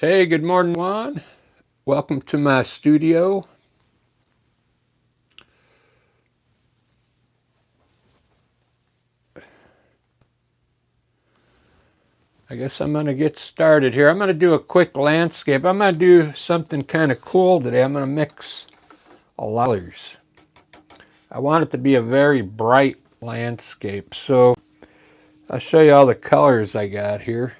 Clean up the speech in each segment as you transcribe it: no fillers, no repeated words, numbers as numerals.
Hey, good morning, Juan. Welcome to my studio. I guess I'm going to get started here. I'm going to do a quick landscape. I'm going to do something kind of cool today. I'm going to mix a lot of colors. I want it to be a very bright landscape. So I'll show you all the colors I got here.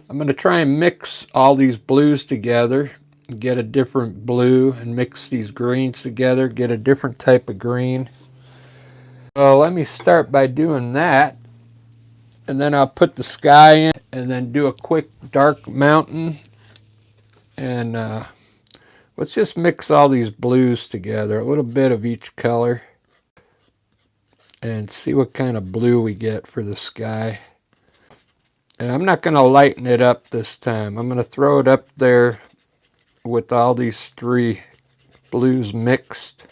I'm going to try and mix all these blues together, get a different blue, and mix these greens together, get a different type of green. So let me start by doing that. And then I'll put the sky in and then do a quick dark mountain. And let's just mix all these blues together, a little bit of each color, and see what kind of blue we get for the sky. And I'm not going to lighten it up this time. I'm going to throw it up there with all these three blues mixed.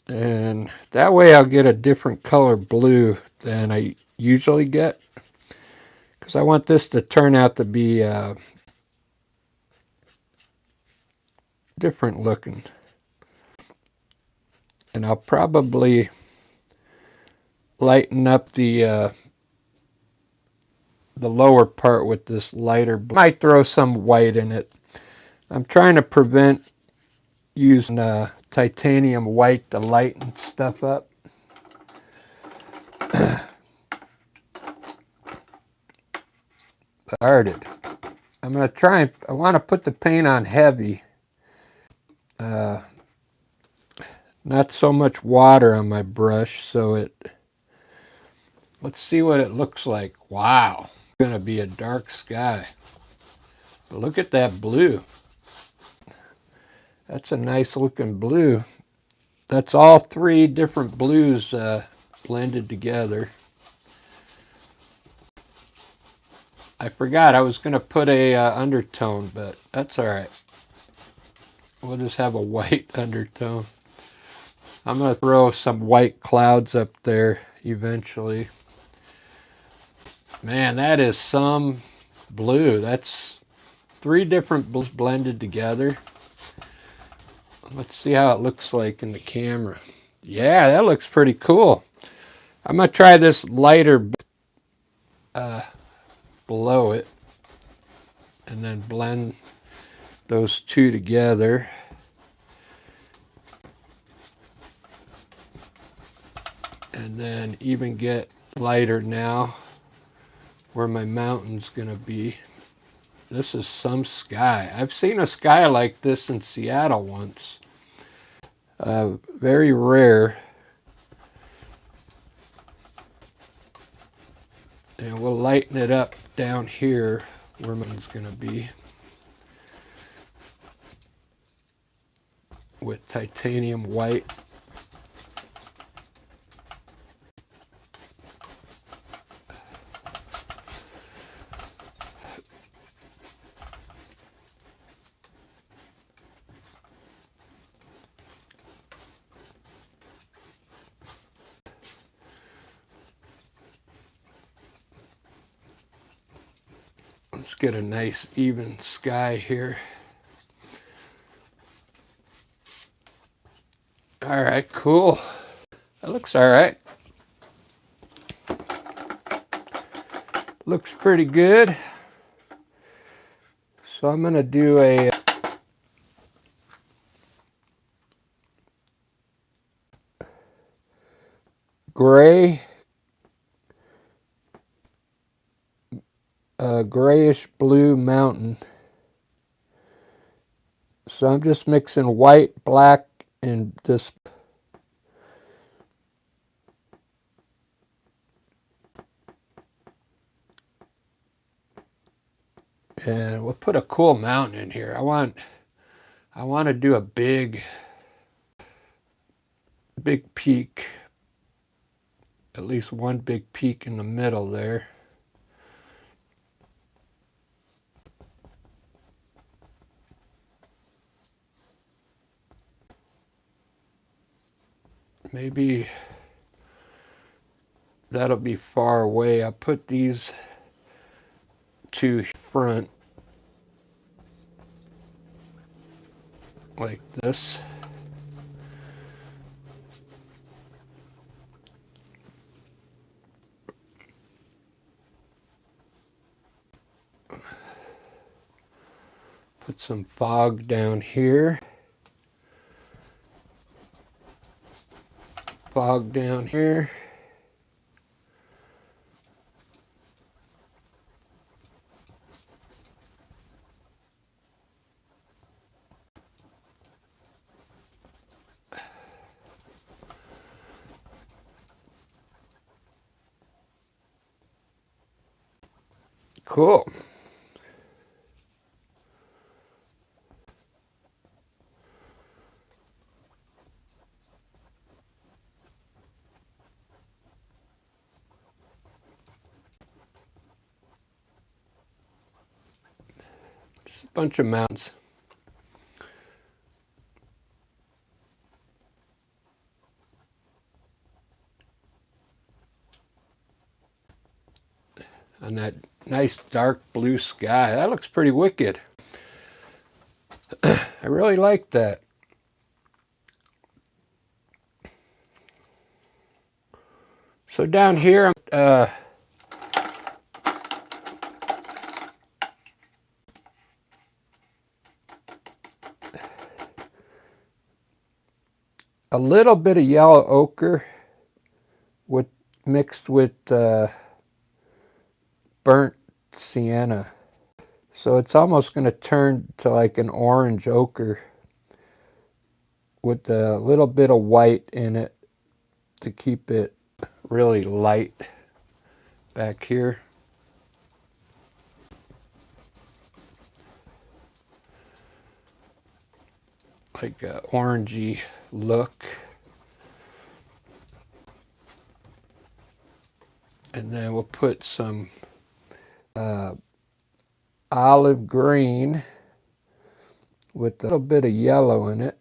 And that way I'll get a different color blue than I usually get. Because I want this to turn out to be different looking. And I'll probably lighten up the lower part with this lighter blue. Might throw some white in it. I'm trying to prevent using titanium white to lighten stuff up. Started. I'm going to try and I want to put the paint on heavy. Not so much water on my brush, so let's see what it looks like. Wow. It's going to be a dark sky. But look at that blue. That's a nice looking blue. That's all three different blues blended together. I forgot I was going to put a undertone, but that's all right. We'll just have a white undertone. I'm going to throw some white clouds up there eventually. Man, that is some blue. That's three different blues blended together. Let's see how it looks like in the camera. Yeah, that looks pretty cool. I'm going to try this lighter below it and then blend those two together. And then even get lighter now where my mountain's gonna be. This is some sky. I've seen a sky like this in Seattle once. Very rare. And we'll lighten it up down here where mine's gonna be with titanium white. Let's get a nice even sky here. All right, cool. That looks all right. Looks pretty good. So I'm going to do a gray, grayish blue mountain. So I'm just mixing white, black, and this. And we'll put a cool mountain in here. I want to do a big peak. At least one big peak in the middle there. Maybe that'll be far away. I'll put these to front like this. Put some fog down here. Fog down here. Cool. Just a bunch of mountains. And that nice dark blue sky. That looks pretty wicked. I really like that. So down here, a little bit of yellow ochre mixed with burnt sienna. So it's almost going to turn to like an orange ochre with a little bit of white in it to keep it really light back here. Like an orangey look. And then we'll put some olive green with a little bit of yellow in it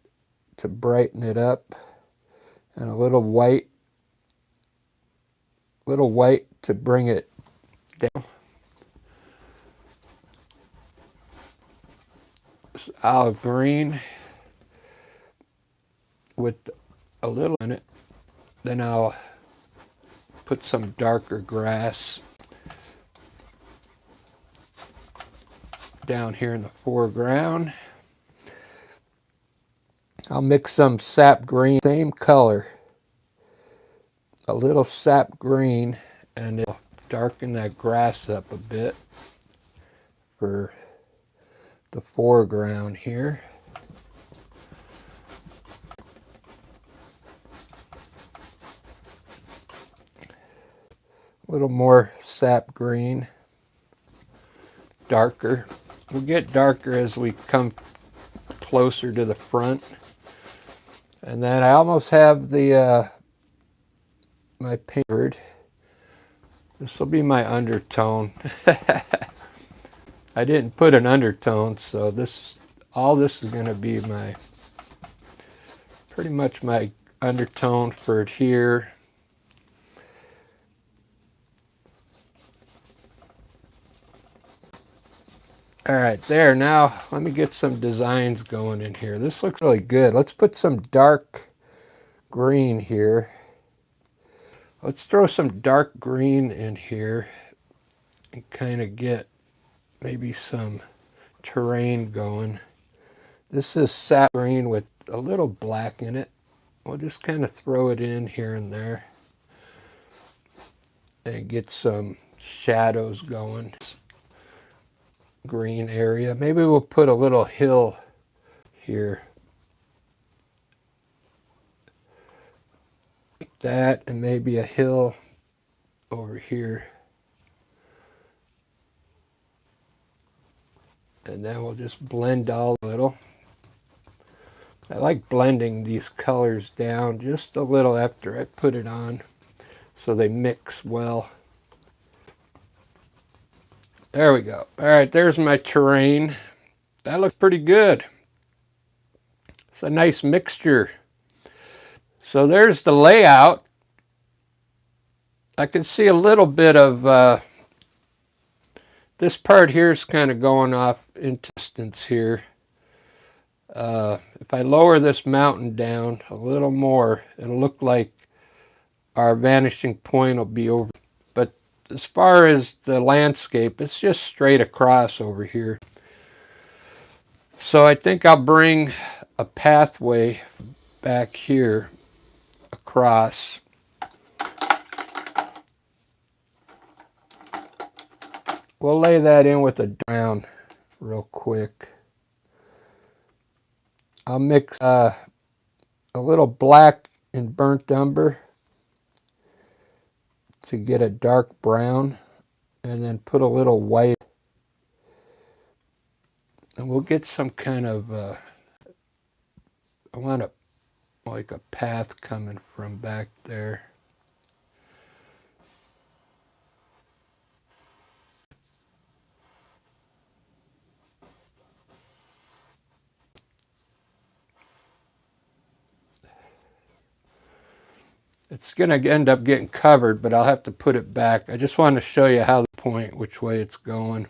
to brighten it up, and a little white to bring it down. This olive green with a little in it. Then I'll put some darker grass down here in the foreground. I'll mix some sap green, same color, a little sap green, and it'll darken that grass up a bit for the foreground here. A little more sap green, darker. We'll get darker as we come closer to the front. And then I almost have the my paint. This will be my undertone. I didn't put an undertone, so all this is going to be my pretty much my undertone for it here. All right, there. Now let me get some designs going in here. This looks really good. Let's put some dark green here. Let's throw some dark green in here and kind of get maybe some terrain going. This is sap green with a little black in it. We'll just kind of throw it in here and there and get some shadows going. Green area. Maybe we'll put a little hill here. Like that, and maybe a hill over here. And then we'll just blend all a little. I like blending these colors down just a little after I put it on so they mix well. There we go. All right, there's my terrain. That looks pretty good. It's a nice mixture. So there's the layout. I can see a little bit of this part here is kind of going off into distance here. If I lower this mountain down a little more, it'll look like our vanishing point will be over. But as far as the landscape, it's just straight across over here. So I think I'll bring a pathway back here across. We'll lay that in with a brown real quick. I'll mix a little black and burnt umber to get a dark brown, and then put a little white, and we'll get some kind of I want like a path coming from back there. It's going to end up getting covered, but I'll have to put it back. I just want to show you how the point, which way it's going.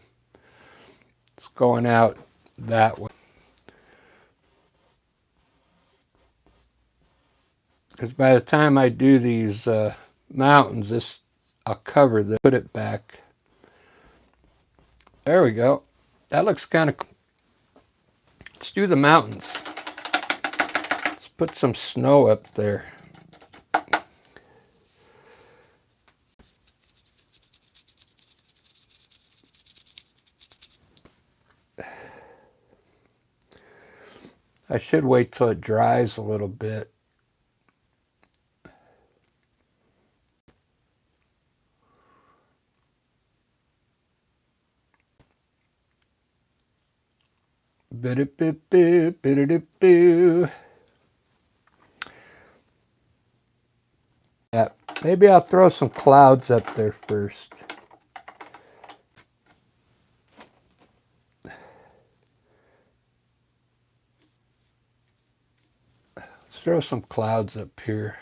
It's going out that way. Because by the time I do these mountains, I'll cover this, put it back. There we go. That looks kind of cool. Let's do the mountains. Let's put some snow up there. I should wait till it dries a little bit. Yeah, maybe I'll throw some clouds up there first. Let's throw some clouds up here.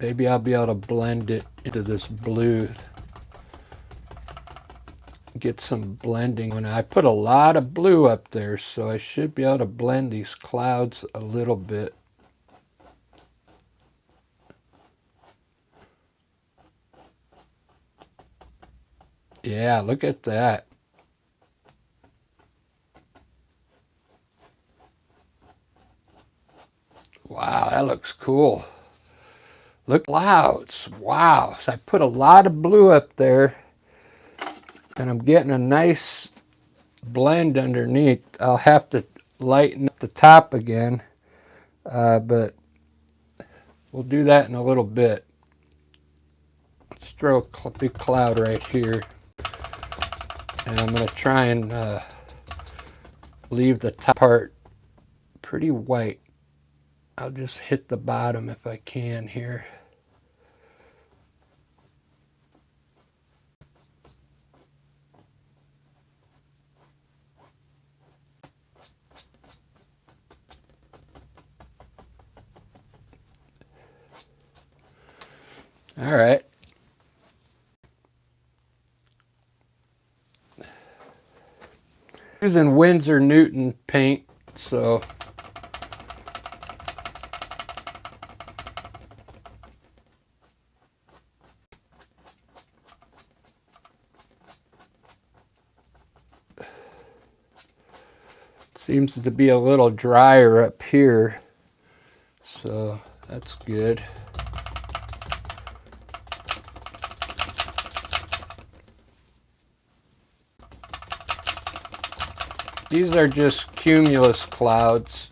Maybe I'll be able to blend it into this blue. Get some blending. When I put a lot of blue up there, so I should be able to blend these clouds a little bit. Yeah, look at that. Wow, that looks cool. Look, clouds. Wow. So I put a lot of blue up there, and I'm getting a nice blend underneath. I'll have to lighten up the top again, but we'll do that in a little bit. Let's throw a big cloud right here, and I'm going to try and leave the top part pretty white. I'll just hit the bottom if I can here. All right. Using Winsor Newton paint, so seems to be a little drier up here, so that's good. These are just cumulus clouds.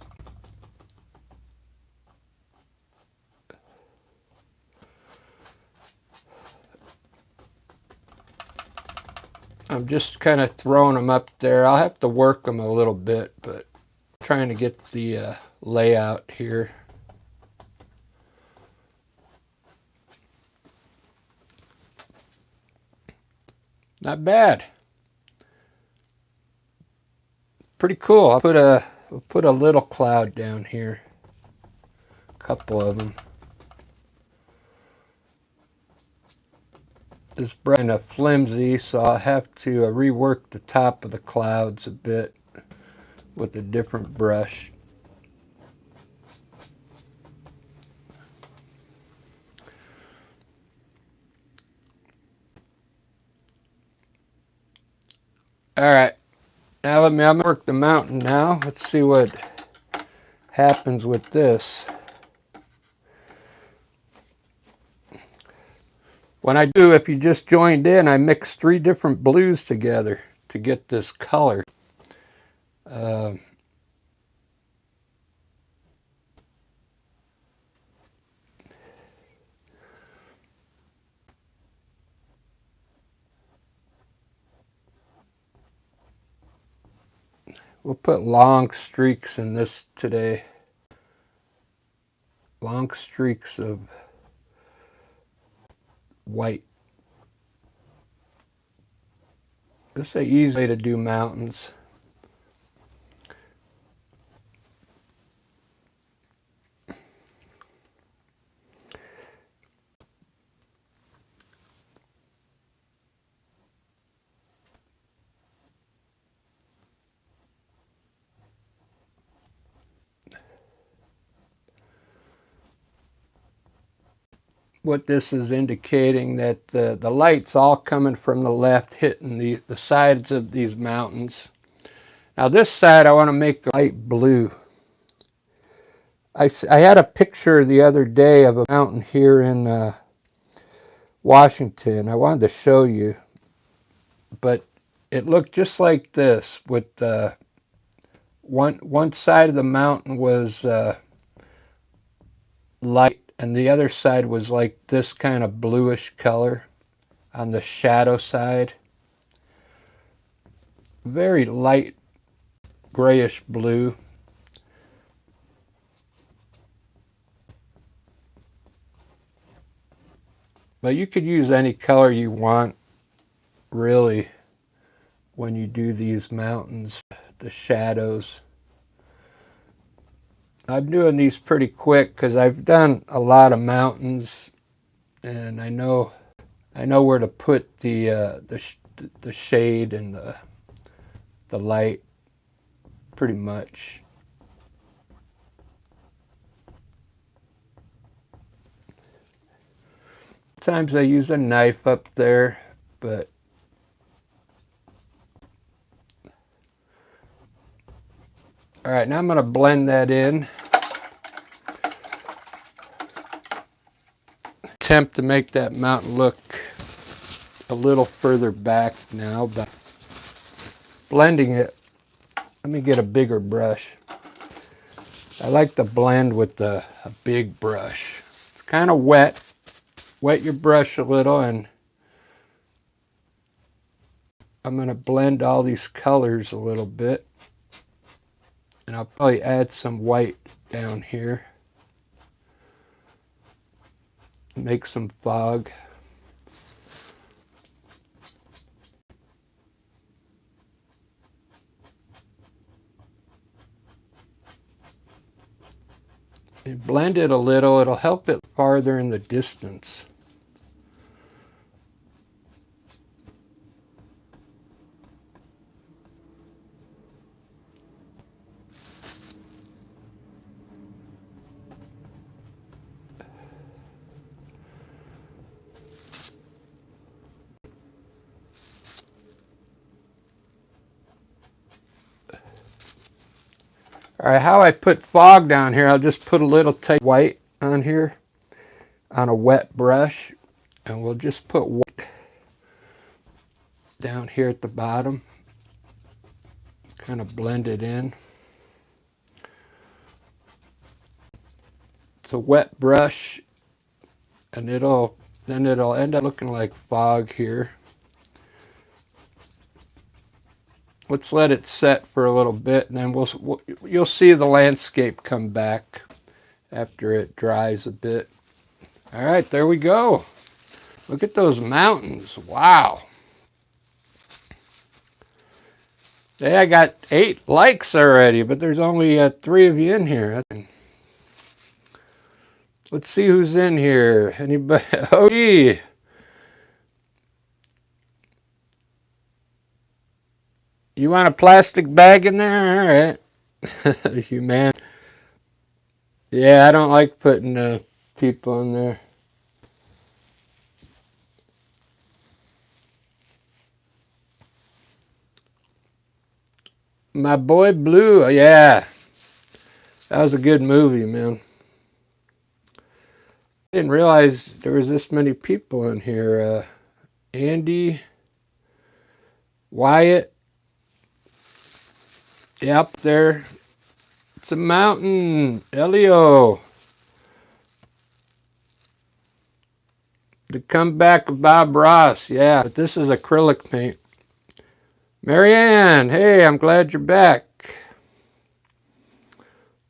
I'm just kind of throwing them up there. I'll have to work them a little bit, but I'm trying to get the layout here. Not bad. Pretty cool. I'll put a little cloud down here. A couple of them. This brush is kind of flimsy, so I'll have to rework the top of the clouds a bit with a different brush. All right, now I'm gonna work the mountain now. Let's see what happens with this. When I do, if you just joined in, I mix 3 different blues together to get this color. We'll put long streaks in this today. Long streaks of white. This is an easy way to do mountains. What this is indicating that the light's all coming from the left, hitting the sides of these mountains. Now this side I want to make light blue. I had a picture the other day of a mountain here in Washington. I wanted to show you, but it looked just like this. With one side of the mountain was light, and the other side was like this kind of bluish color on the shadow side. Very light grayish blue. But you could use any color you want, really, when you do these mountains, the shadows. I'm doing these pretty quick because I've done a lot of mountains, and I know where to put the shade and the light pretty much. Sometimes I use a knife up there, but all right, now I'm going to blend that in. Attempt to make that mountain look a little further back now, but blending it. Let me get a bigger brush. I like to blend with a big brush. It's kind of wet. Wet your brush a little, and I'm going to blend all these colors a little bit. And I'll probably add some white down here. Make some fog. And blend it a little, it'll help it farther in the distance. All right, how I put fog down here, I'll just put a little tight white on here on a wet brush, and we'll just put white down here at the bottom, kind of blend it in. It's a wet brush, and it'll end up looking like fog here. Let's let it set for a little bit, and then you'll see the landscape come back after it dries a bit. All right, there we go. Look at those mountains. Wow. Hey, I got 8 likes already, but there's only 3 of you in here. Let's see who's in here. Anybody? Oh, gee. You want a plastic bag in there? All right. You man. Yeah, I don't like putting people in there. My Boy Blue. Yeah, that was a good movie, man. I didn't realize there was this many people in here. Andy, Wyatt. Yep, there. It's a mountain. Elio. The comeback of Bob Ross. Yeah, but this is acrylic paint. Marianne, hey, I'm glad you're back.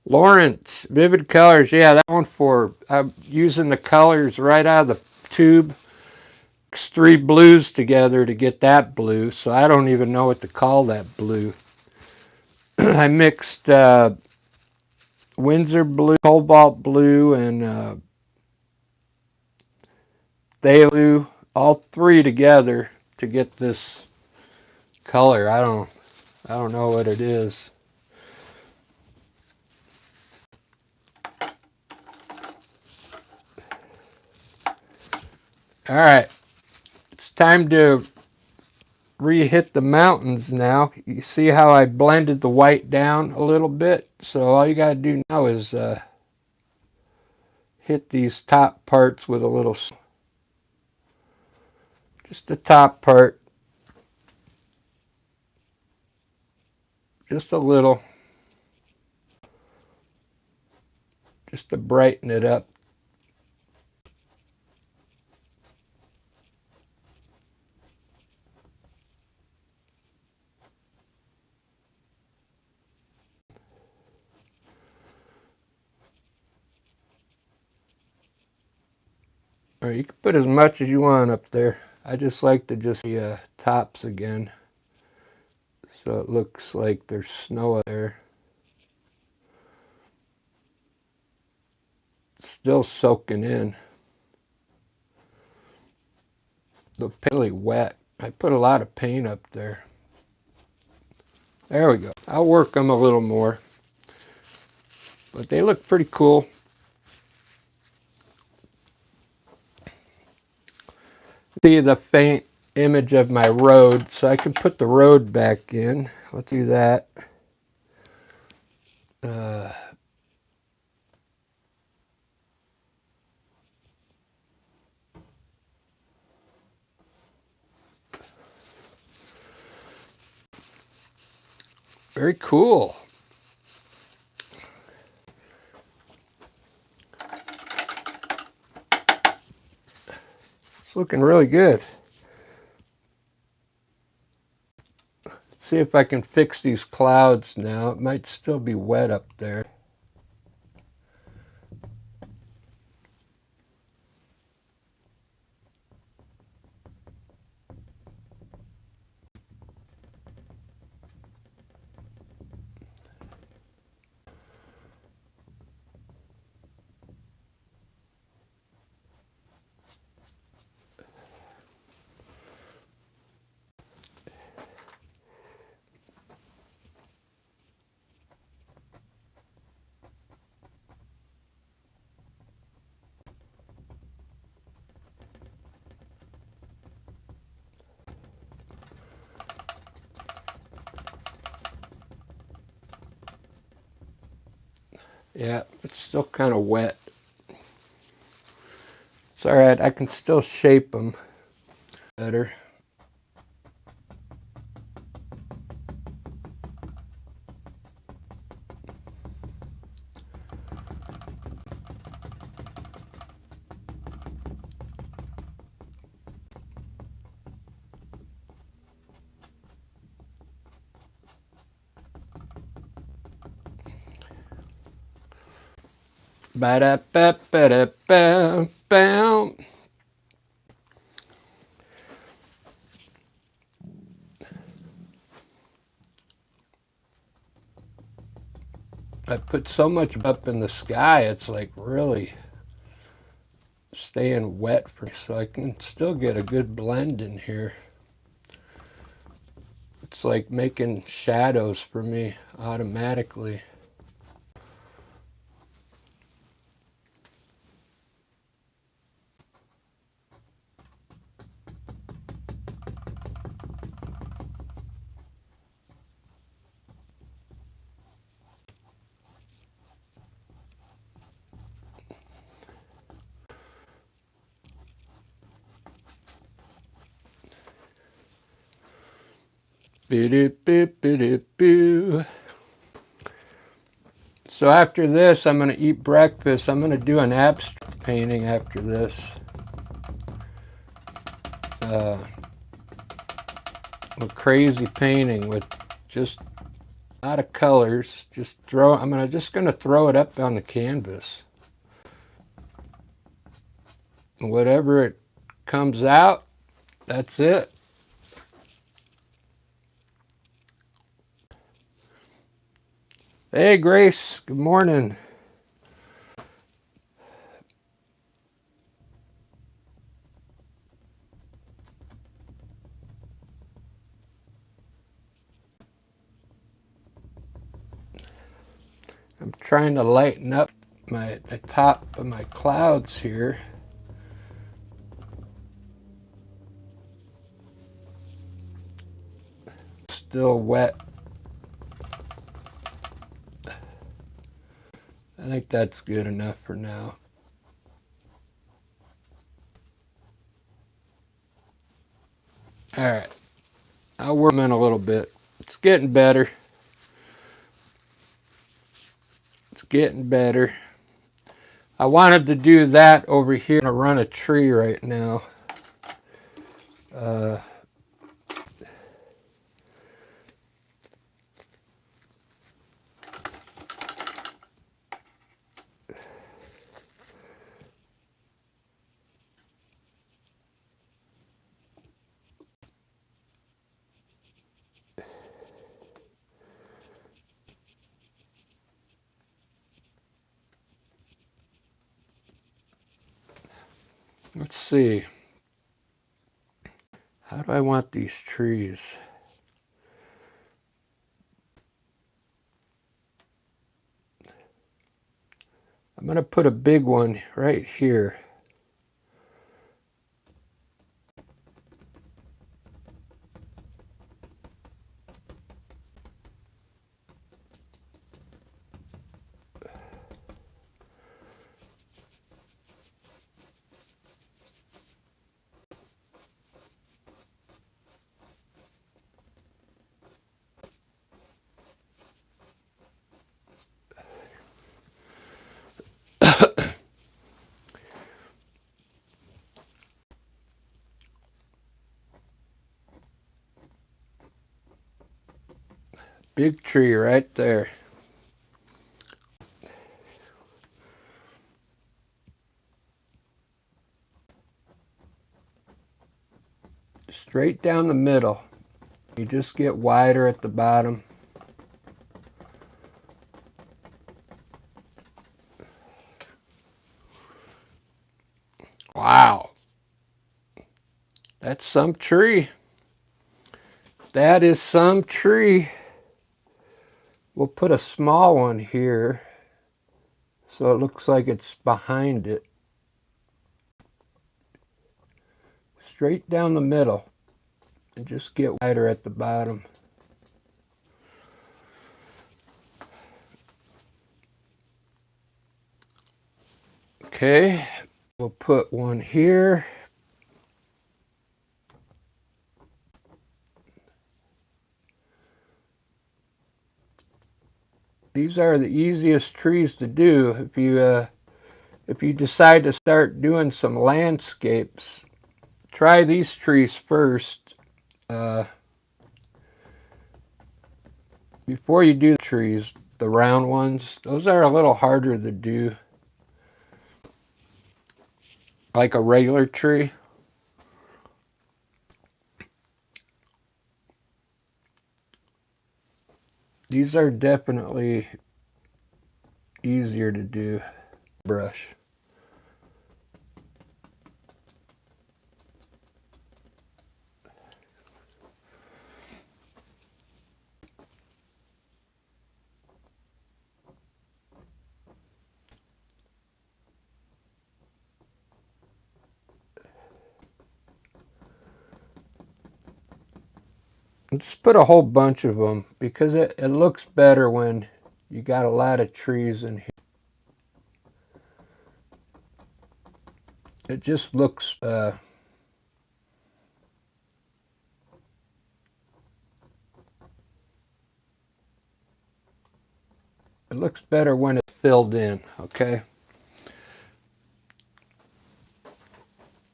Lawrence, Vivid Colors. Yeah, that one I'm using the colors right out of the tube. It's 3 blues together to get that blue, so I don't even know what to call that blue. I mixed Windsor blue, cobalt blue, and phthalo blue, all 3 together to get this color. I don't know what it is. All right, it's time to re-hit the mountains now. You see how I blended the white down a little bit? So all you got to do now is hit these top parts with a little, just the top part, just a little, just to brighten it up. Or you can put as much as you want up there. I just like to just see tops again, so it looks like there's snow up there. It's still soaking in. The paint really wet. I put a lot of paint up there. There we go. I'll work them a little more, but they look pretty cool. See the faint image of my road, so I can put the road back in. Let's do that. Very cool. It's looking really good. Let's see if I can fix these clouds now. It might still be wet up there. Yeah, it's still kind of wet. It's all right. I can still shape them better. Ba-da-ba-ba-da-ba-bam. I put so much up in the sky, it's like really staying wet for, so I can still get a good blend in here. It's like making shadows for me automatically. Boo-doo-boo-boo-doo-boo. So after this, I'm going to eat breakfast. I'm going to do an abstract painting after this. A crazy painting with just a lot of colors. I'm just going to throw it up on the canvas. Whatever it comes out, that's it. Hey, Grace. Good morning. I'm trying to lighten up the top of my clouds here. Still wet. I think that's good enough for now. All right. I'll work them in a little bit. It's getting better. It's getting better. I wanted to do that over here. I'm going to run a tree right now. Let's see. How do I want these trees? I'm going to put a big one right here. Big tree right there. Straight down the middle. You just get wider at the bottom. Wow. That's some tree. That is some tree. We'll put a small one here so it looks like it's behind it. Straight down the middle and just get wider at the bottom. Okay, we'll put one here. These are the easiest trees to do if you decide to start doing some landscapes. Try these trees first. Before you do the trees, the round ones, those are a little harder to do. Like a regular tree. These are definitely easier to do. Brush. Just put a whole bunch of them because it looks better when you got a lot of trees in here. It just looks it looks better when it's filled in, okay?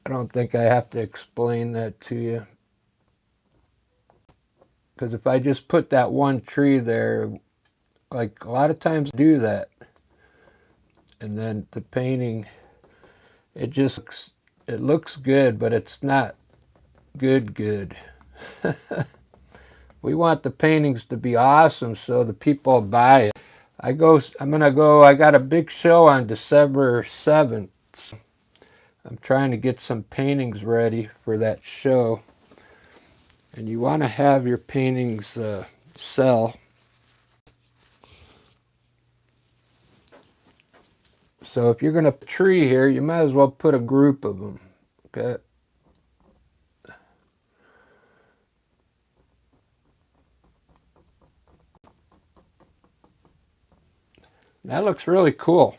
I don't think I have to explain that to you. Because if I just put that one tree there, like a lot of times do that, and then the painting, it looks good, but it's not good. We want the paintings to be awesome so the people buy it. I got a big show on December 7th. I'm trying to get some paintings ready for that show. And you want to have your paintings sell. So if you're going to put a tree here, you might as well put a group of them. Okay. That looks really cool.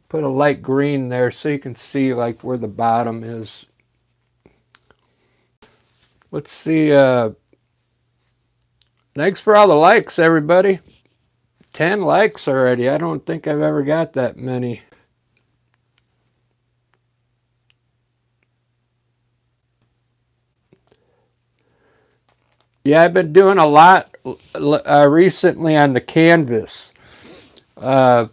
Put a light green there so you can see like where the bottom is. Let's see. Thanks for all the likes, everybody. 10 likes already. I don't think I've ever got that many. Yeah, I've been doing a lot recently on the canvas. Out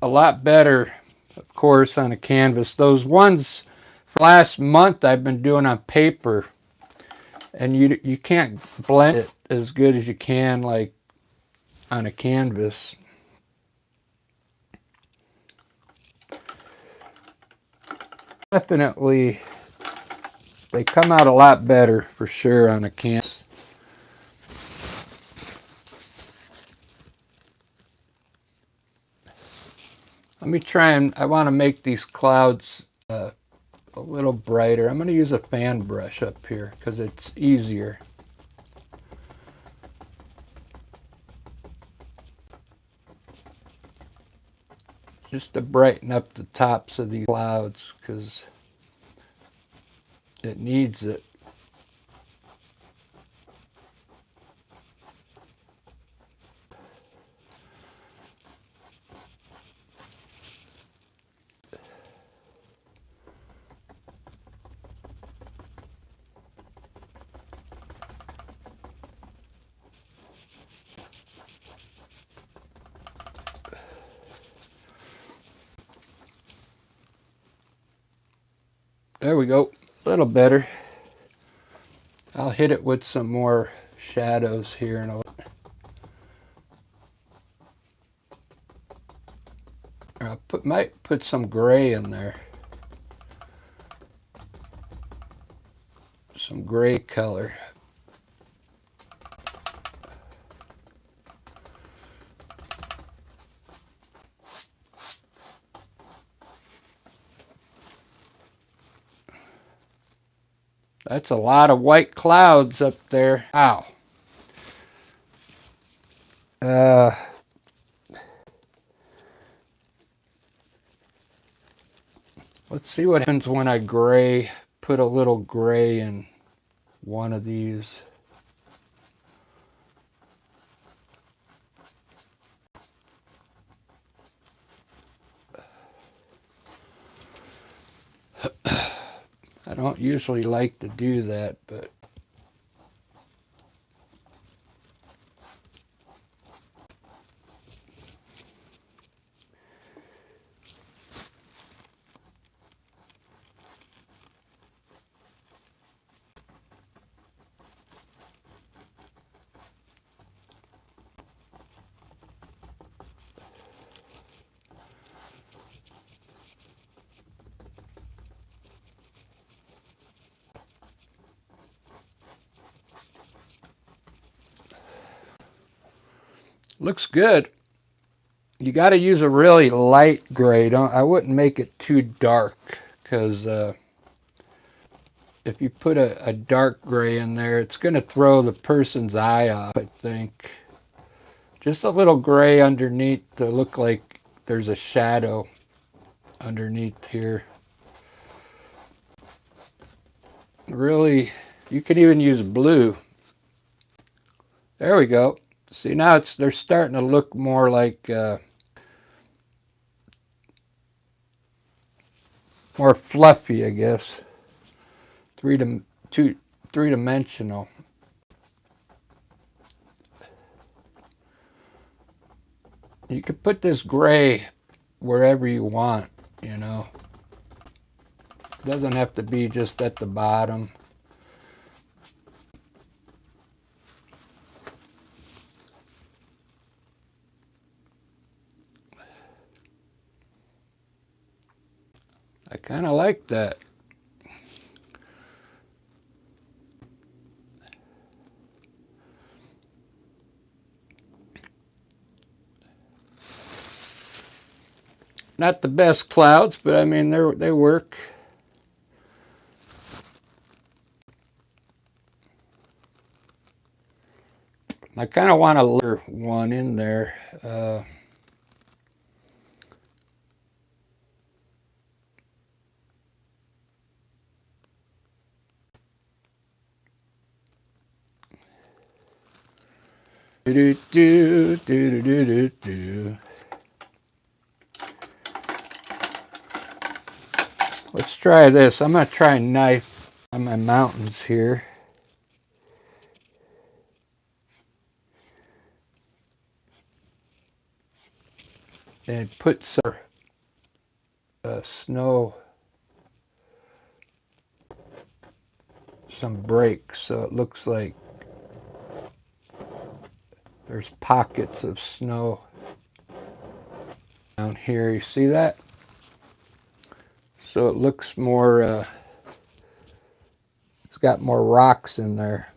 a lot better, of course, on a canvas. Those ones for last month I've been doing on paper, and you can't blend it as good as you can like on a canvas. Definitely, they come out a lot better for sure on a canvas. Let me try and I want to make these clouds a little brighter. I'm going to use a fan brush up here because it's easier. Just to brighten up the tops of these clouds because it needs it. There we go, a little better. I'll hit it with some more shadows here in a little. Might put some gray in there. Some gray color. That's a lot of white clouds up there. Ow. Let's see what happens when I put a little gray in one of these. I don't usually like to do that, but Looks good. You got to use a really light gray. I wouldn't make it too dark, because if you put a dark gray in there, it's going to throw the person's eye off, I think. Just a little gray underneath to look like there's a shadow underneath here. Really, you could even use blue. There we go. See, now they're starting to look more like more fluffy, I guess. Three-dimensional. You could put this gray wherever you want, you know. It doesn't have to be just at the bottom. I kind of like that. Not the best clouds, but I mean, they work. I kind of want a lighter one in there. Do do do do do do do. Let's try this. I'm going to try a knife on my mountains here. And put some snow, some breaks, so it looks like there's pockets of snow down here. You see that? So it looks more, it's got more rocks in there.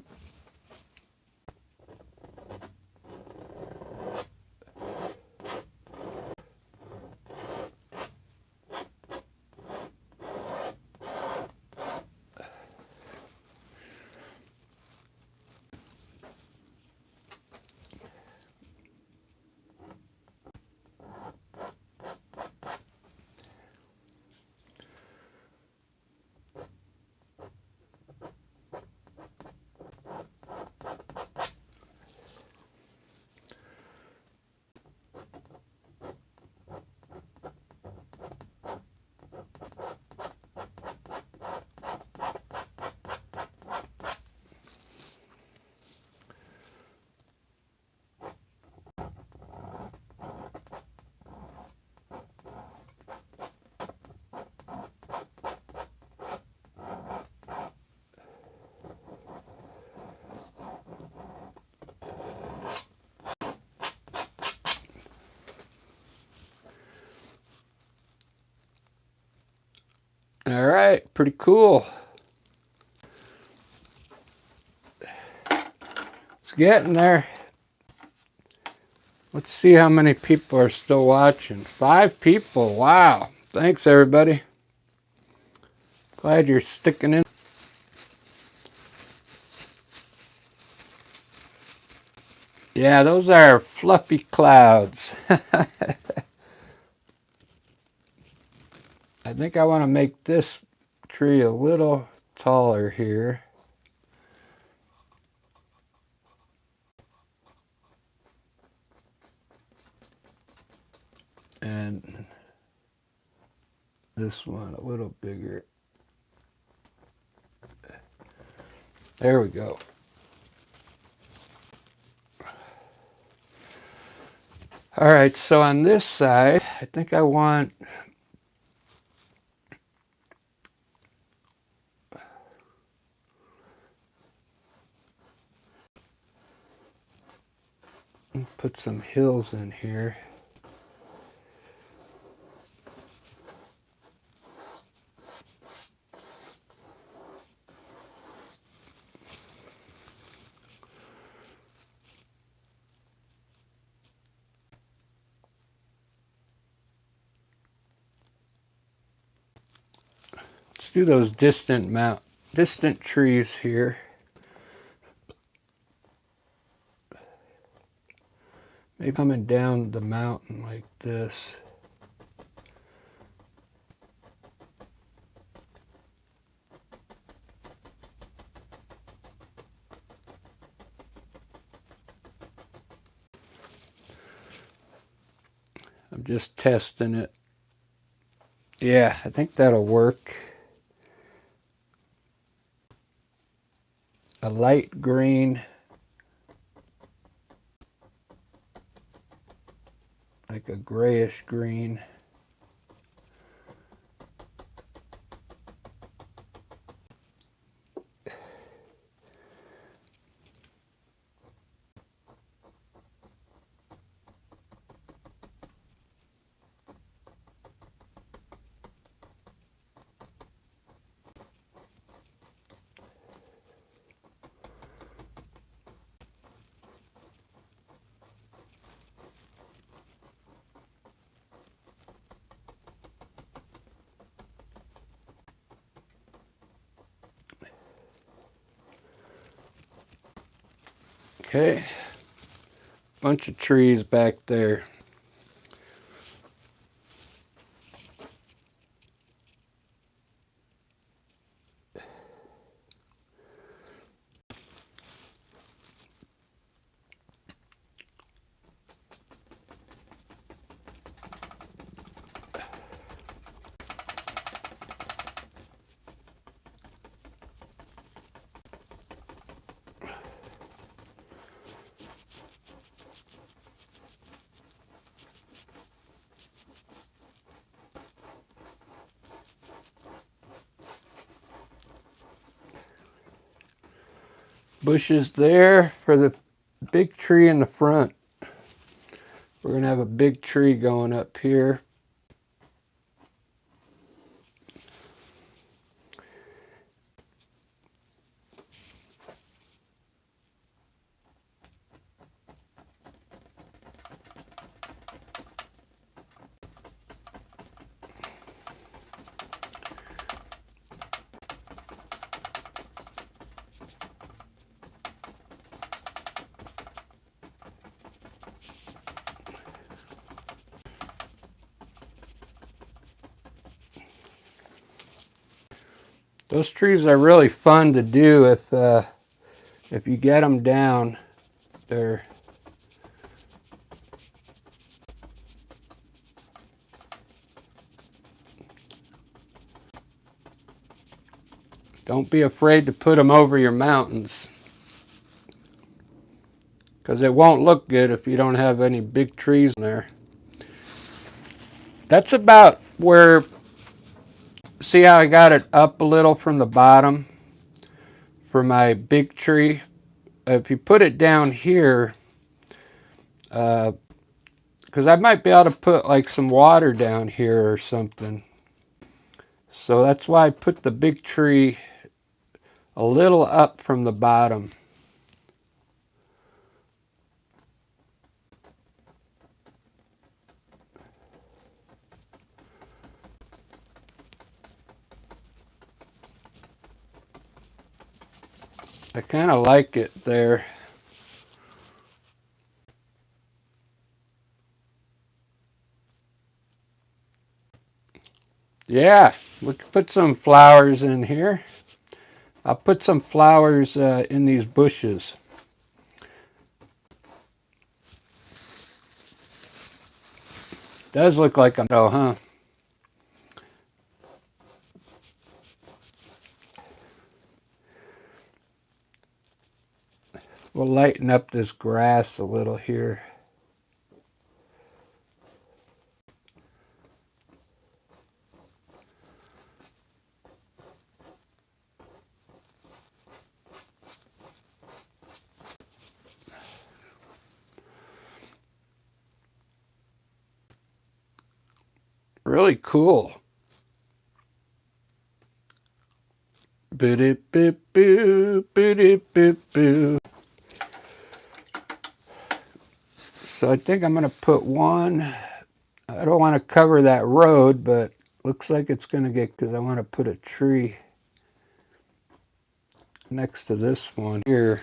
All right, pretty cool. It's getting there. Let's see how many people are still watching. 5 people. Wow. Thanks, everybody. Glad you're sticking in. Yeah, those are fluffy clouds. I think I want to make this tree a little taller here. And this one a little bigger. There we go. All right, so on this side, I think I want put some hills in here. Let's do those distant trees here. Maybe coming down the mountain like this. I'm just testing it. Yeah, I think that'll work. A light green, like a grayish green. Okay, bunch of trees back there. Bushes there for the big tree in the front. We're going to have a big tree going up here. Those trees are really fun to do if you get them down. They're Don't be afraid to put them over your mountains, because it won't look good if you don't have any big trees in there. That's about where, see how I got it up a little from the bottom for my big tree? If you put it down here, because I might be able to put like some water down here or something. So that's why I put the big tree a little up from the bottom. I kind of like it there. Yeah, we could put some flowers in here. I'll put some flowers in these bushes. Does look like a meadow, huh? We'll lighten up this grass a little here. Really cool. Boo-dee-boo-boo, boo-dee-boo-boo. So I think I'm going to put one. I don't want to cover that road, but Looks like it's going to get, because I want to put a tree next to this one here.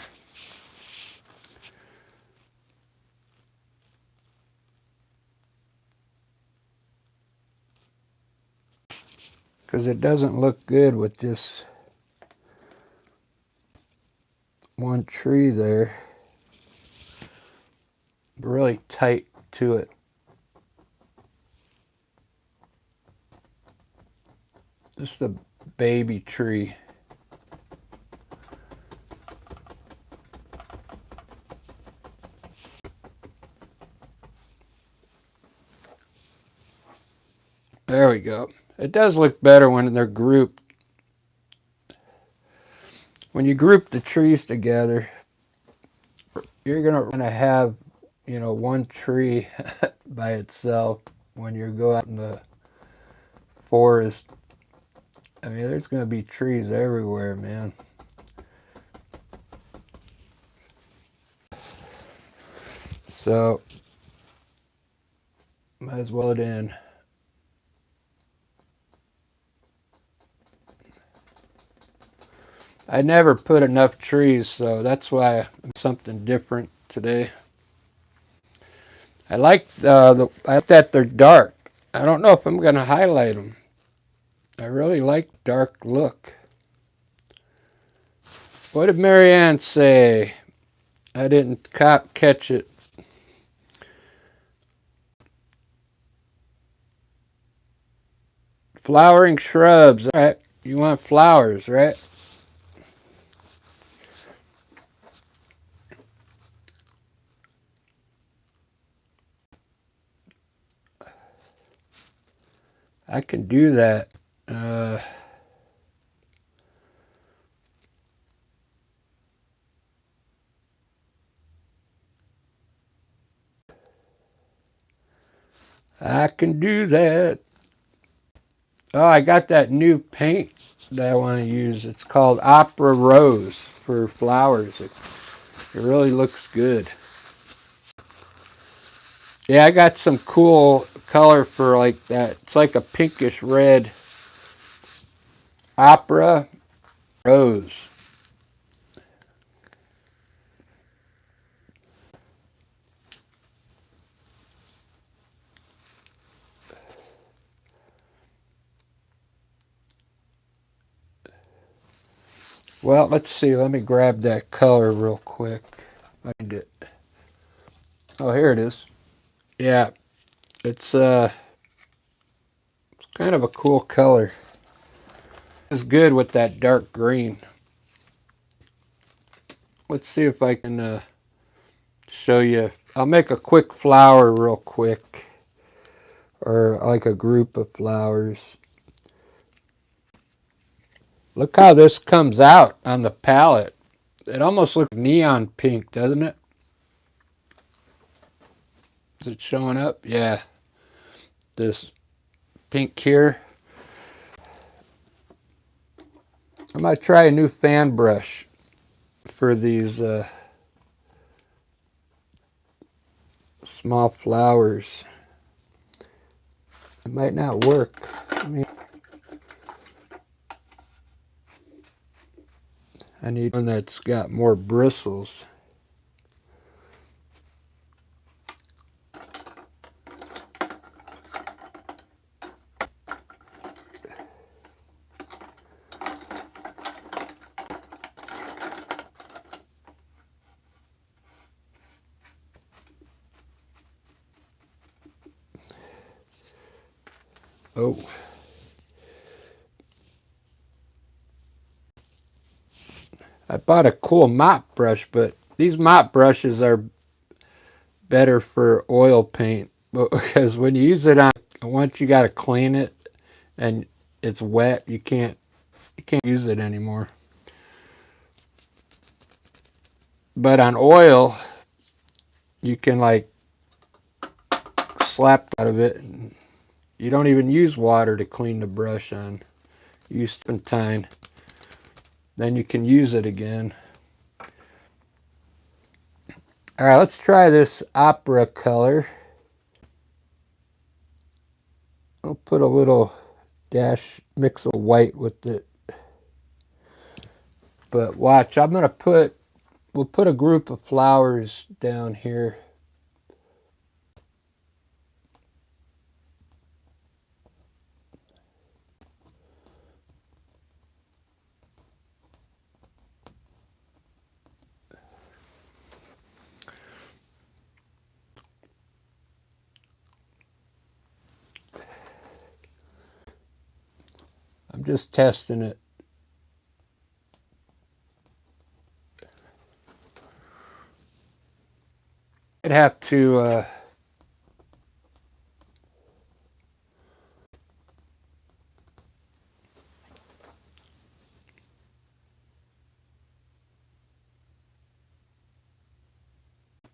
Because it doesn't look good with just one tree there. Really tight to it. Just a baby tree. There we go. It does look better when they're grouped. When you group the trees together, you're gonna have, you know, one tree by itself when you go out in the forest. I mean, there's gonna be trees everywhere, man. So, might as well it in. I never put enough trees, so that's why I'm something different today. I like that they're dark. I don't know if I'm gonna highlight them. I really like dark look. What did Marianne say? I didn't catch it. Flowering shrubs. All right, you want flowers, right? I can do that. I can do that. Oh, I got that new paint that I want to use. It's called Opera Rose for flowers. It really looks good. Yeah, I got some cool color for like that. It's like a pinkish red Opera Rose. Well, let's see. Let me grab that color real quick. Find it. Oh, here it is. Yeah, it's kind of a cool color. It's good with that dark green. Let's see if I can show you. I'll make a quick flower real quick, or like a group of flowers. Look how this comes out on the palette. It almost looks neon pink, doesn't it? Is it showing up? Yeah. This pink here. I might try a new fan brush for these small flowers. It might not work. I need one that's got more bristles. Oh. I bought a cool mop brush, but these mop brushes are better for oil paint because when you use it on, once you got to clean it and it's wet, you can't use it anymore. But on oil, you can like slap out of it, and you don't even use water to clean the brush on. You use turpentine, then you can use it again. All right, let's try this opera color. I'll put a little dash mix a white with it. But watch, we'll put a group of flowers down here. I'm just testing it. I'd have to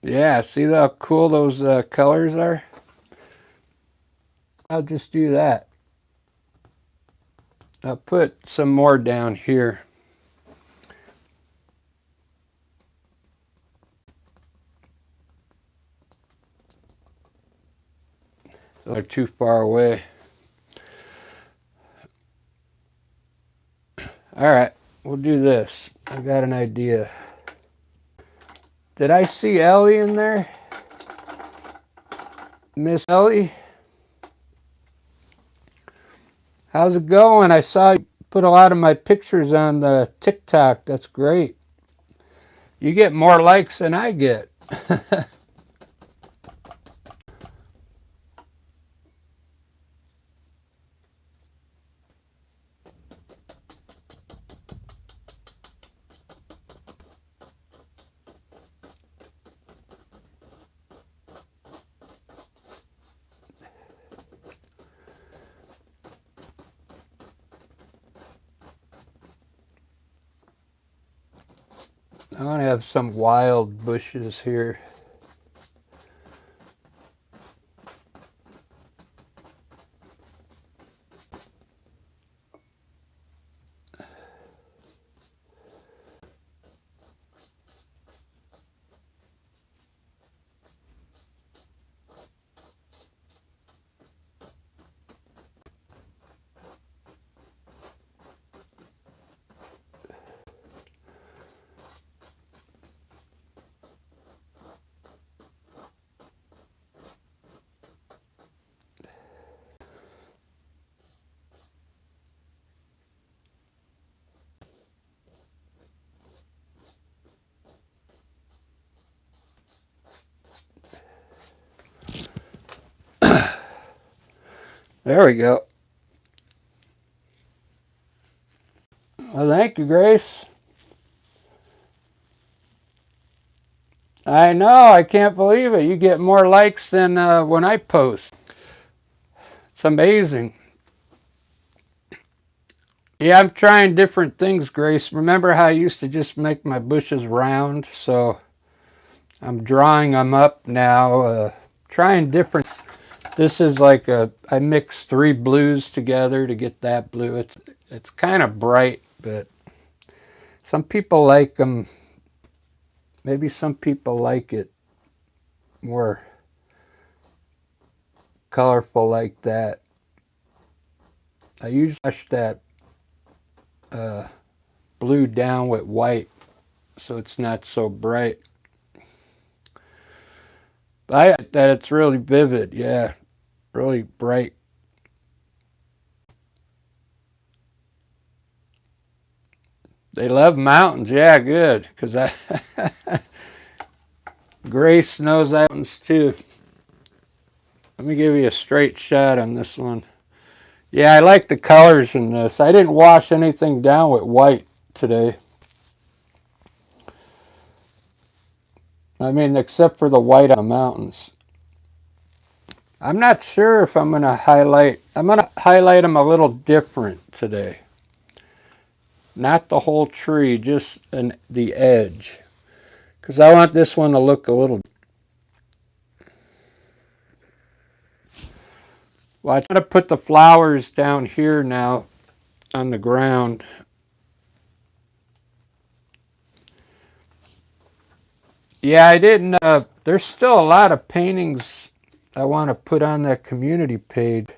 yeah, see how cool those colors are? I'll just do that. I'll put some more down here. So they're too far away. All right, we'll do this. I've got an idea. Did I see Ellie in there? Miss Ellie? How's it going? I saw you put a lot of my pictures on the TikTok. That's great. You get more likes than I get. I want to have some wild bushes here. There we go. Well, thank you, Grace. I know, I can't believe it. You get more likes than when I post. It's amazing. Yeah, I'm trying different things, Grace. Remember how I used to just make my bushes round? So I'm drawing them up now, trying different. This is like I mixed 3 blues together to get that blue. It's kind of bright, but some people like them. Maybe some people like it more colorful like that. I usually brush that blue down with white so it's not so bright. But I like that it's really vivid, yeah, really bright. They love mountains, yeah, good, because I Grace knows mountains too. Let me give you a straight shot on this one. Yeah, I like the colors in this. I didn't wash anything down with white today. I mean, except for the white on the mountains. I'm not sure if I'm going to highlight. I'm going to highlight them a little different today. Not the whole tree, just the edge. Because I want this one to look a little. Well, I try to put the flowers down here now on the ground. Yeah, I didn't. There's still a lot of paintings I want to put on that community page.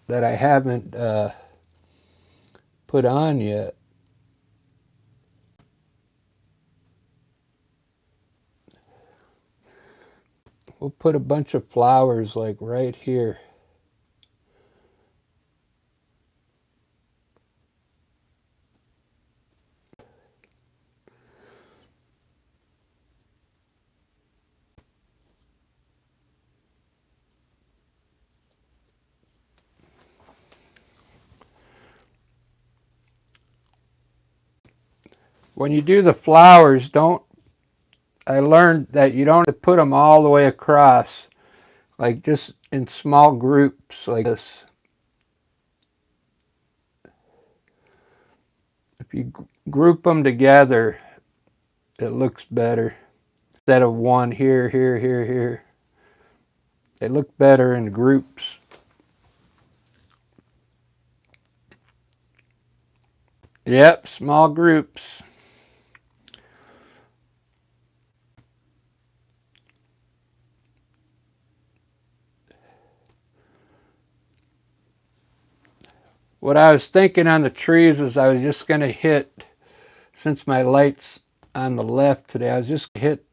that I haven't put on yet. We'll put a bunch of flowers like right here. When you do the flowers, I learned that you don't have to put them all the way across, like just in small groups like this. If you group them together, it looks better. Instead of one here, here, here, here. They look better in groups. Yep, small groups. What I was thinking on the trees is I was just going to hit, since my light's on the left today, I was just going to hit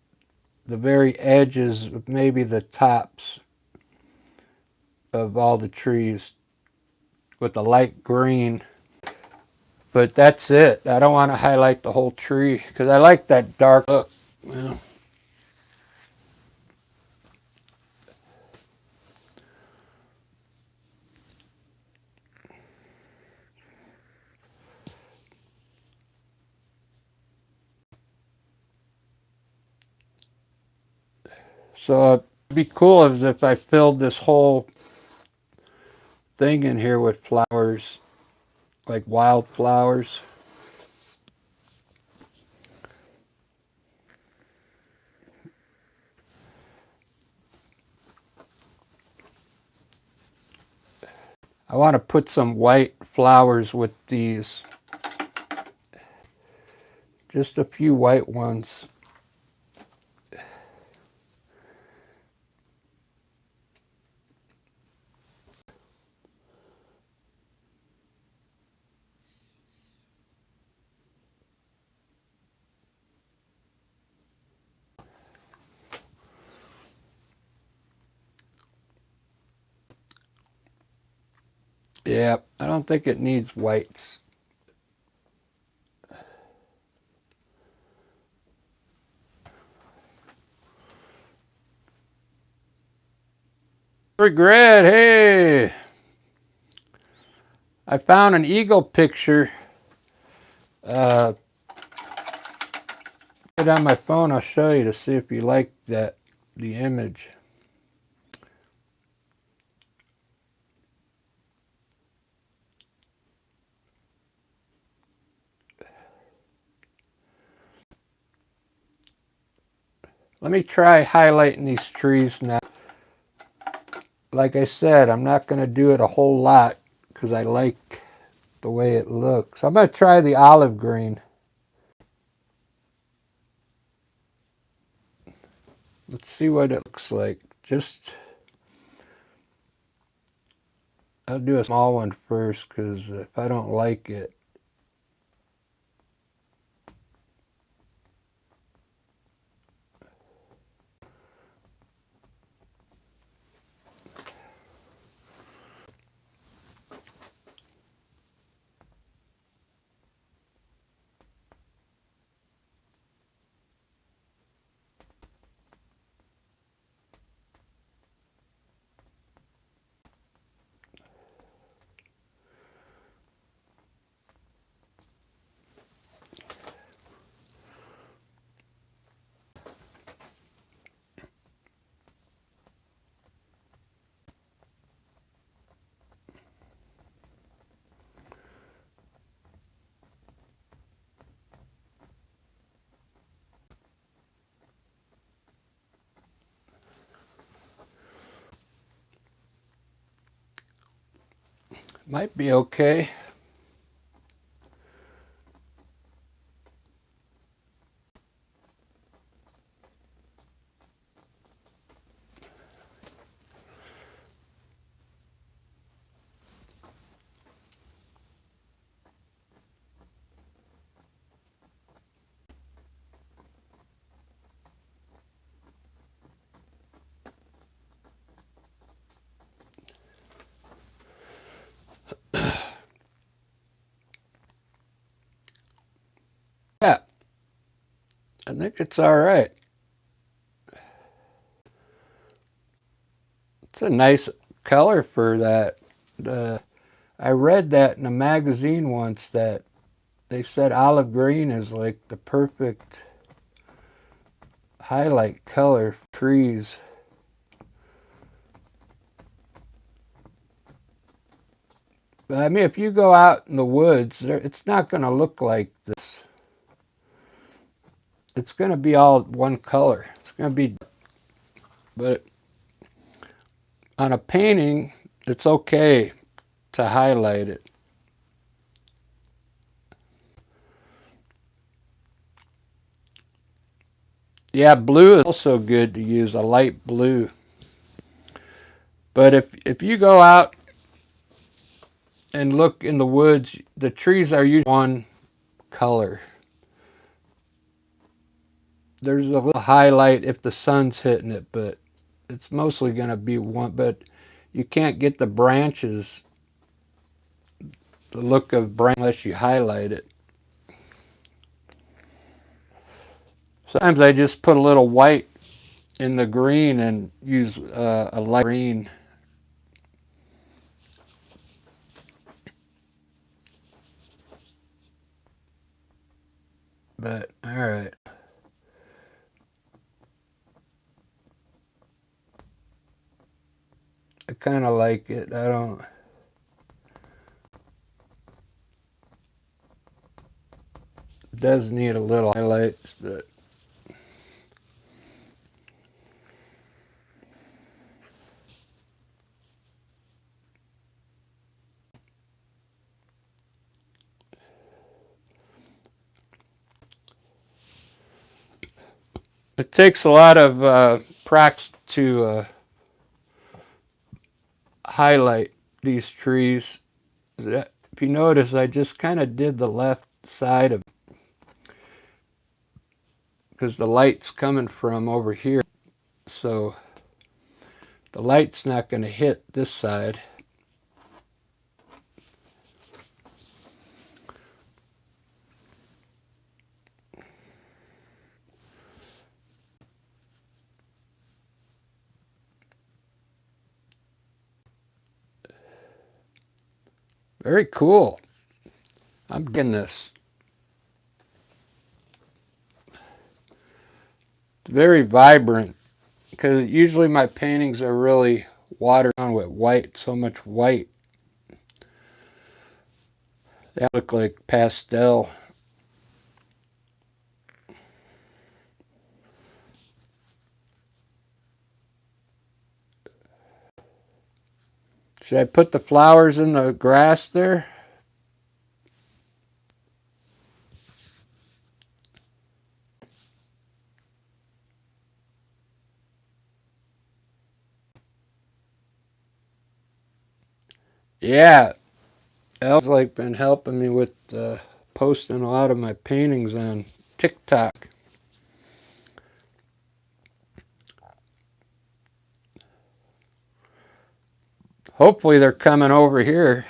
the very edges of maybe the tops of all the trees with the light green. But that's it. I don't want to highlight the whole tree because I like that dark look. Well, so it'd be cool if I filled this whole thing in here with flowers, like wildflowers. I want to put some white flowers with these. Just a few white ones. Yeah, I don't think it needs whites. Regret, hey! I found an eagle picture. Put it on my phone, I'll show you to see if you like that, the image. Let me try highlighting these trees now. Like I said, I'm not going to do it a whole lot because I like the way it looks. I'm going to try the olive green. Let's see what it looks like. I'll do a small one first because if I don't like it, might be okay. think it's all right. It's a nice color for that. I read that in a magazine once that they said olive green is like the perfect highlight color for trees. But I mean, if you go out in the woods, it's not going to look like this. It's going to be all one color. It's going to be, but on a painting, it's okay to highlight it. Yeah, blue is also good to use, a light blue. But if you go out and look in the woods, the trees are usually one color. There's a little highlight if the sun's hitting it, but it's mostly going to be one. But you can't get the branches, the look of branch, unless you highlight it. Sometimes I just put a little white in the green and use a light green. But all right. I kind of like it. I don't. It does need a little highlights, but it takes a lot of practice to highlight these trees. If you notice, I just kind of did the left side of it because the light's coming from over here, so the light's not going to hit this side. Very cool. I'm getting this. It's very vibrant because usually my paintings are really watered down with white, so much white. They look like pastel. Should I put the flowers in the grass there? Yeah, Elle's like been helping me with posting a lot of my paintings on TikTok. Hopefully they're coming over here.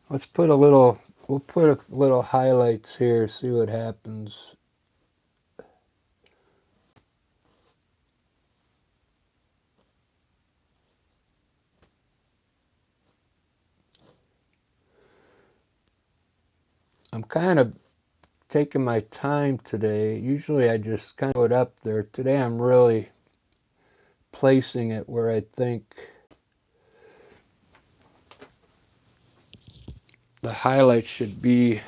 Let's put a little, we'll put a little highlights here, see what happens. I'm kind of taking my time today. Usually I just kind of put it up there. Today I'm really placing it where I think the highlight should be.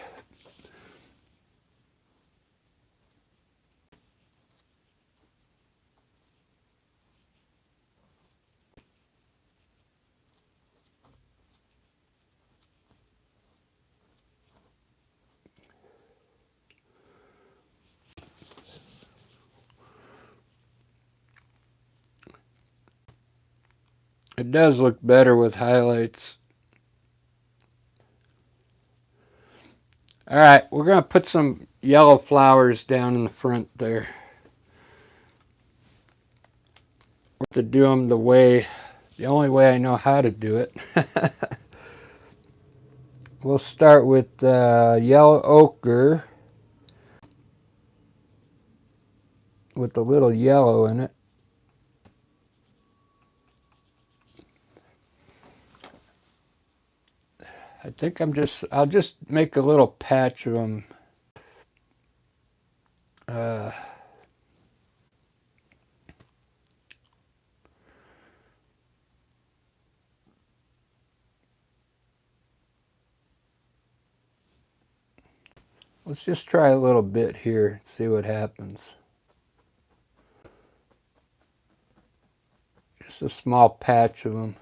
It does look better with highlights. All right, we're going to put some yellow flowers down in the front there. We're to do them the only way I know how to do it. We'll start with yellow ochre with a little yellow in it. I think I'll just make a little patch of them. Let's just try a little bit here, see what happens. Just a small patch of them.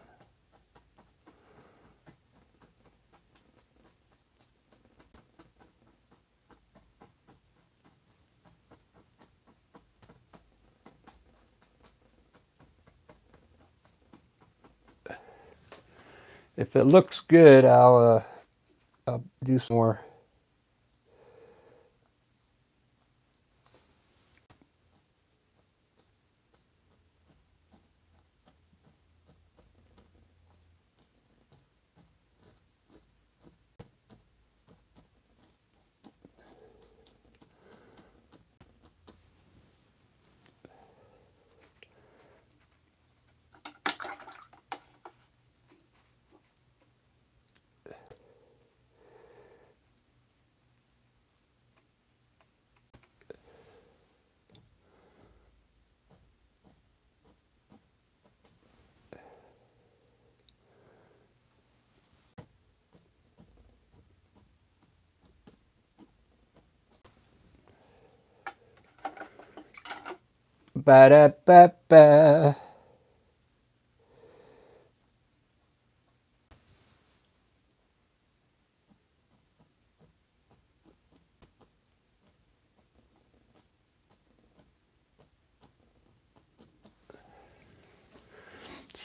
If it looks good, I'll do some more. Ba-da-ba-ba.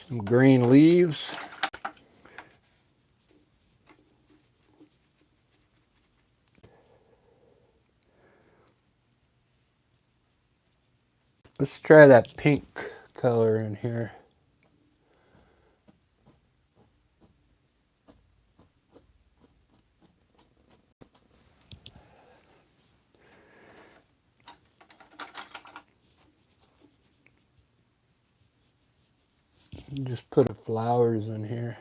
Some green leaves. Let's try that pink color in here. Just put the flowers in here.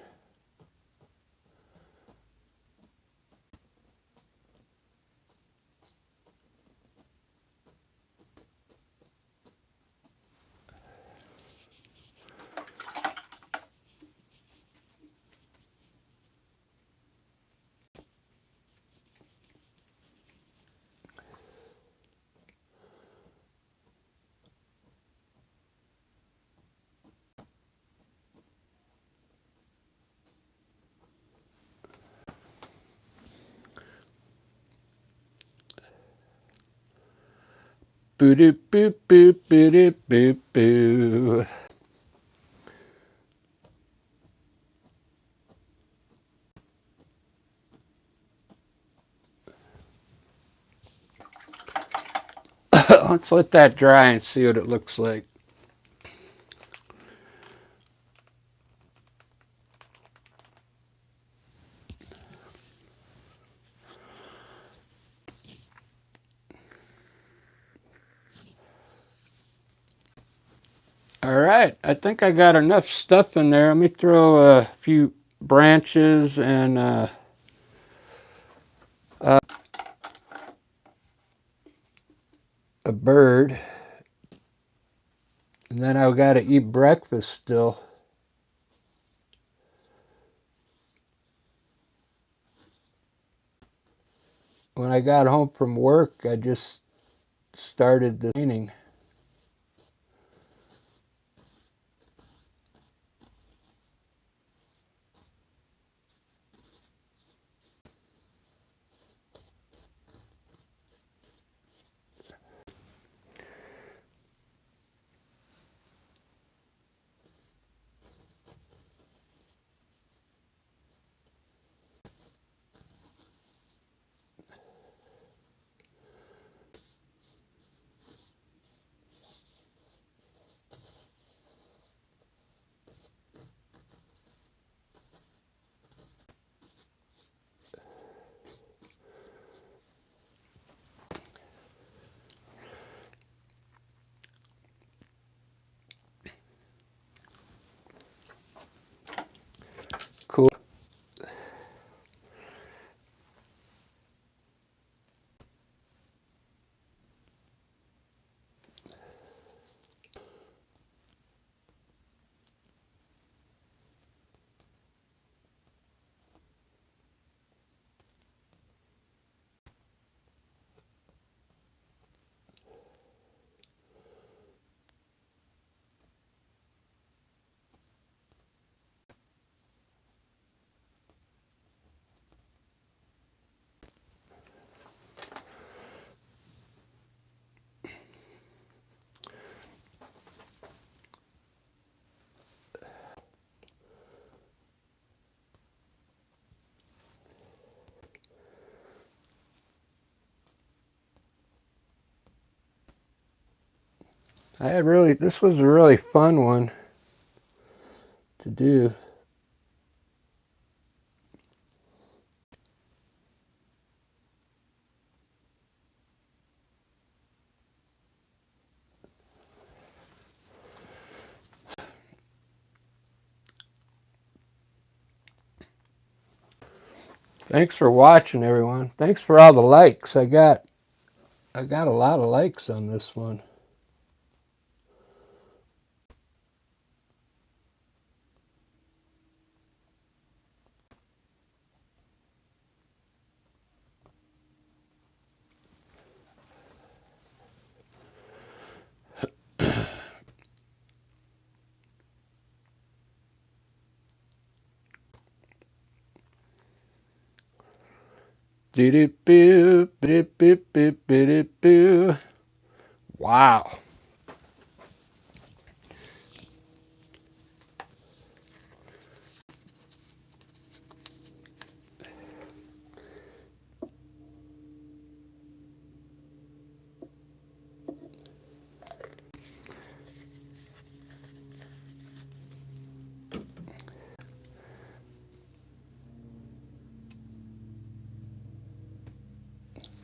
Boo doo boo boo boo doo boo boo. Let's let that dry and see what it looks like. All right, I think I got enough stuff in there. Let me throw a few branches and a bird. And then I've got to eat breakfast still. When I got home from work, I just started the painting. This was a really fun one to do. Thanks for watching, everyone. Thanks for all the likes. I got a lot of likes on this one. Wow.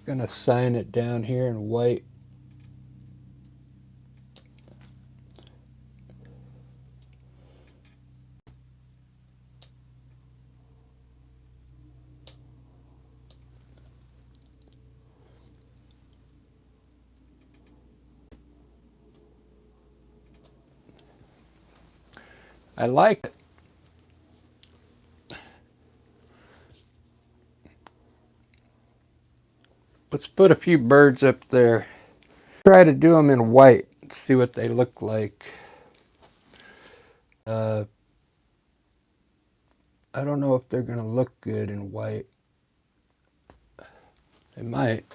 Gonna sign it down here in white. I like it. Let's put a few birds up there. Try to do them in white. See what they look like. I don't know if they're gonna look good in white. They might.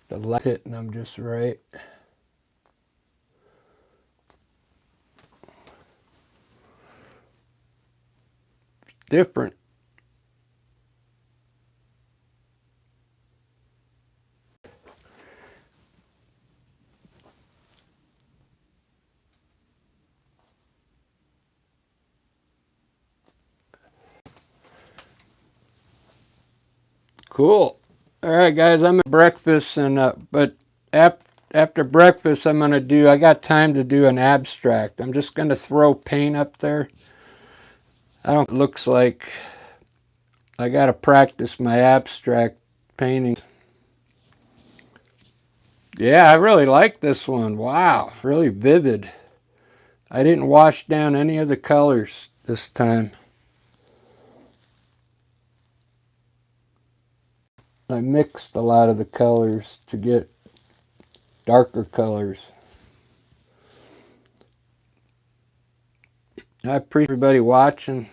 The light hitting them just right. Different. Cool. All right, guys, I'm at breakfast, but after breakfast, I got time to do an abstract. I'm just going to throw paint up there. It looks like I got to practice my abstract painting. Yeah, I really like this one. Wow, really vivid. I didn't wash down any of the colors this time. I mixed a lot of the colors to get darker colors. I appreciate everybody watching.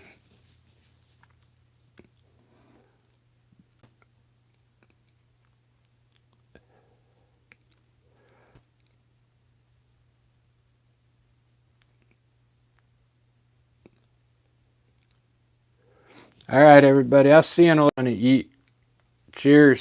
All right, everybody. I'll see you when I eat. Cheers.